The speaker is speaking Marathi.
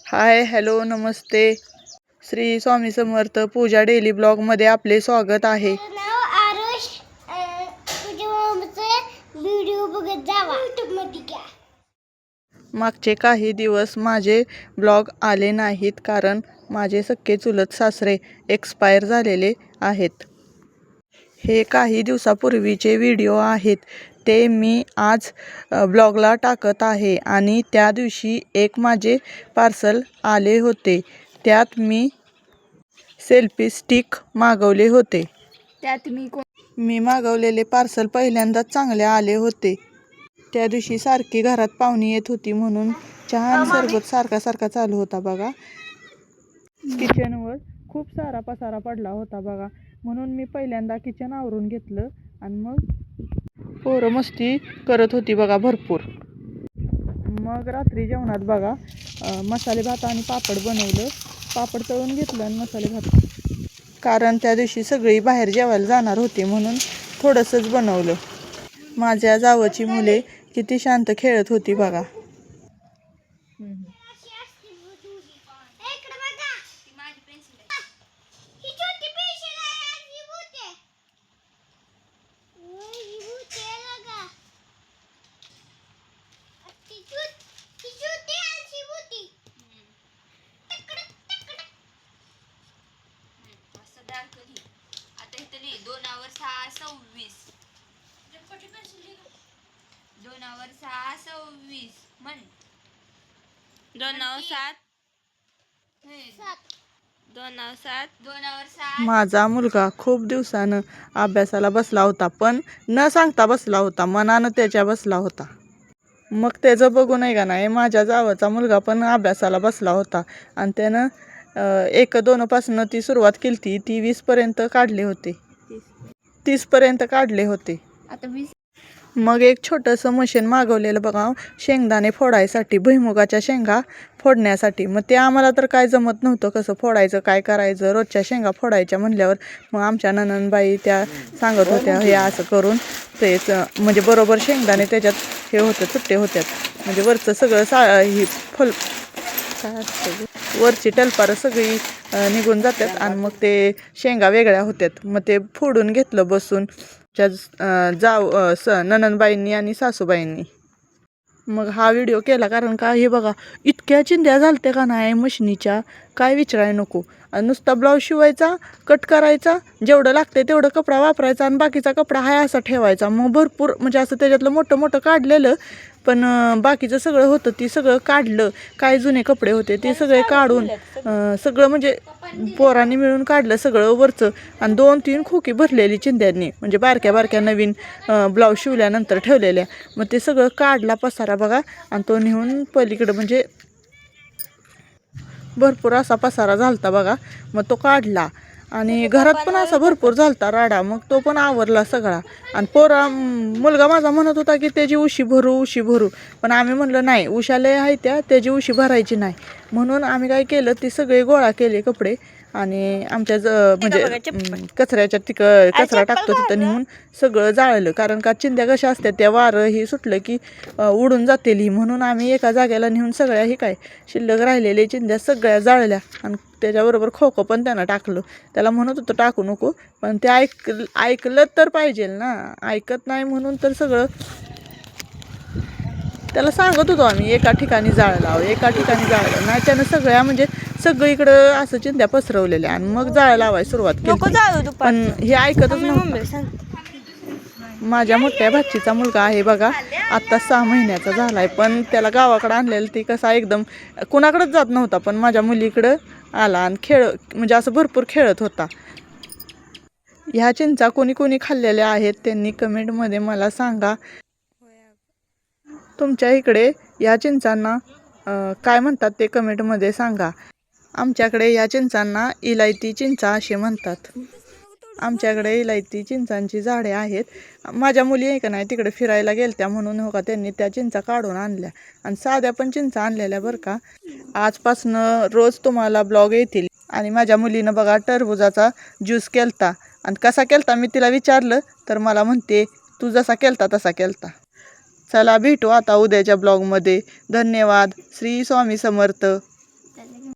हाय, हॅलो, नमस्ते. श्री स्वामी समर्थ पूजा डेली ब्लॉगमध्ये आपले स्वागत आहे. मागचे काही दिवस माझे ब्लॉग आले नाहीत कारण माझे सख्खे चुलत सासरे एक्सपायर झालेले आहेत. हे काही दिवसापूर्वीचे व्हिडिओ आहेत. ते मी आज ब्लॉगला टाकत आहे आणि त्या दिवशी एक माझे पार्सल आले होते. त्यात मी सेल्फी स्टिक मागवले होते. मी मागवलेले पार्सल पहिल्यांदाच चांगले आले होते. त्या दिवशी सारखी घरात पाहुणी येत होती म्हणून चहा आणि सरबत सारखा चालू होता बघा. किचनवर खूप सारा पसारा पडला होता बघा. म्हणून मी पहिल्यांदा किचन आवरून घेतलं आणि मग पोरं मस्ती करत होती बघा भरपूर. मग रात्री जेवणात बघा मसाले भात आणि पापड बनवलं. पापड तळून घेतलं आणि मसाले भात, कारण त्या दिवशी सगळी बाहेर जेवायला जाणार होती म्हणून थोडंसंच बनवलं. माझ्या जावची मुले किती शांत खेळत होती बघा. आता इथली 2/6 26 म्हण 2/7 माझा मुलगा खूप दिवसानं अभ्यासाला बसला होता, पण न सांगता बसला होता, मनानं त्याच्या बसला होता. मग त्याचं बघून आहे का नाही माझ्या जावाचा मुलगा पण अभ्यासाला बसला होता आणि त्यानं 1-2 पासून ती सुरुवात केली. ती 20 पर्यंत काढले होते, 30 पर्यंत काढले होते. आता 20. मग एक छोटंसं मशीन मागवलेलं बघा शेंगदाणे फोडायसाठी, भुईमुगाच्या शेंगा फोडण्यासाठी. मग ते आम्हाला तर काय जमत नव्हतं कसं फोडायचं काय करायचं. रोजच्या शेंगा फोडायच्या म्हणल्यावर मग आमच्या ननंदबाई त्या सांगत होत्या हे असं करून तेच म्हणजे बरोबर शेंगदाणे त्याच्यात हे होतं सुट्टे होत्यात, म्हणजे वरचं सगळं ही फल काय असतं वरची टलपारं सगळी निघून जातात आणि मग ते शेंगा वेगळ्या होत्यात. मग ते फोडून घेतलं बसून ननंदबाईंनी आणि सासूबाईंनी. मग हा व्हिडिओ केला कारण का हे बघा इतक्या चिंध्या झालत्या का नाही मशिनीच्या काय विचाराय नको. नुसता ब्लाऊज शिवायचा, कट करायचा, जेवढं लागते तेवढं कपडा वापरायचा आणि बाकीचा कपडा हाय असा ठेवायचा. मग भरपूर म्हणजे असं त्याच्यातलं मोठं काढलेलं, पण बाकीचं सगळं होतं ती सगळं काढलं. काय जुने कपडे होते ते सगळे काढून सगळं म्हणजे पोरांनी मिळून काढलं सगळं वरचं आणि 2-3 खोकी भरलेली चिंध्यांनी, म्हणजे बारक्या नवीन ब्लाऊज शिवल्यानंतर ठेवलेल्या. मग ते सगळं काढला पसारा बघा आणि तो नेऊन पलीकडं म्हणजे भरपूर असा पसारा झालता बघा. मग तो काढला आणि घरात पण असा भरपूर झालता राडा. मग तो पण आवरला सगळा आणि मुलगा माझा म्हणत होता की त्याची उशी भरू, पण आम्ही म्हणलं नाही, उशाले आहे त्याची उशी भरायची नाही. म्हणून आम्ही काय केलं ते सगळे गोळा केले कपडे आणि आमच्या म्हणजे कचरा टाकतो तिथं नेऊन सगळं जाळलं. कारण का चिंध्या कशा असतात त्या वारं ही सुटलं की उडून जातील ही, म्हणून आम्ही एका जागेला नेऊन सगळ्या ही काय शिल्लक राहिलेल्या चिंध्या सगळ्या जाळल्या आणि त्याच्याबरोबर खोकं पण त्यानं टाकलं. त्याला म्हणत होतं टाकू नको, पण ते ऐकलं तर पाहिजे ना, ऐकत नाही म्हणून तर सगळं त्याला सांगत होतो आम्ही एका ठिकाणी जाळलं नाही. त्यानं सगळ्या म्हणजे सगळीकडं असं चिंध्या पसरवलेल्या आणि मग जाळं लावायला सुरुवात केली, पण हे ऐकतच नव्हतं. माझ्या मोठ्या भाचीचा मुलगा आहे बघा, आत्ता 6 महिन्याचा झालाय, पण त्याला गावाकडं आणलेलं ती कसा एकदम कुणाकडेच जात नव्हता, पण माझ्या मुलीकडं आला आणि म्हणजे असं भरपूर खेळत होता. ह्या चिंचा कोणी खाल्लेल्या आहेत त्यांनी कमेंटमध्ये मला सांगा. तुमच्या इकडे या चिंचांना काय म्हणतात ते कमेंटमध्ये सांगा. आमच्याकडे या चिंचांना इलायती चिंचा असे म्हणतात. आमच्याकडे इलायती चिंचांची झाडे आहेत. माझ्या मुली आहे का नाही तिकडे फिरायला गेलत्या म्हणून हो का त्यांनी त्या चिंचा काढून आणल्या आणि साध्या पण चिंचा आणलेल्या बरं का. आजपासनं रोज तुम्हाला ब्लॉग येतील. आणि माझ्या मुलीनं बघा टरबुजाचा ज्यूस केलता आणि कसा केलता मी तिला विचारलं तर मला म्हणते तू जसा केलता तसा केलता. चला भेटू आता उद्याच्या ब्लॉगमध्ये. धन्यवाद. श्री स्वामी समर्थ.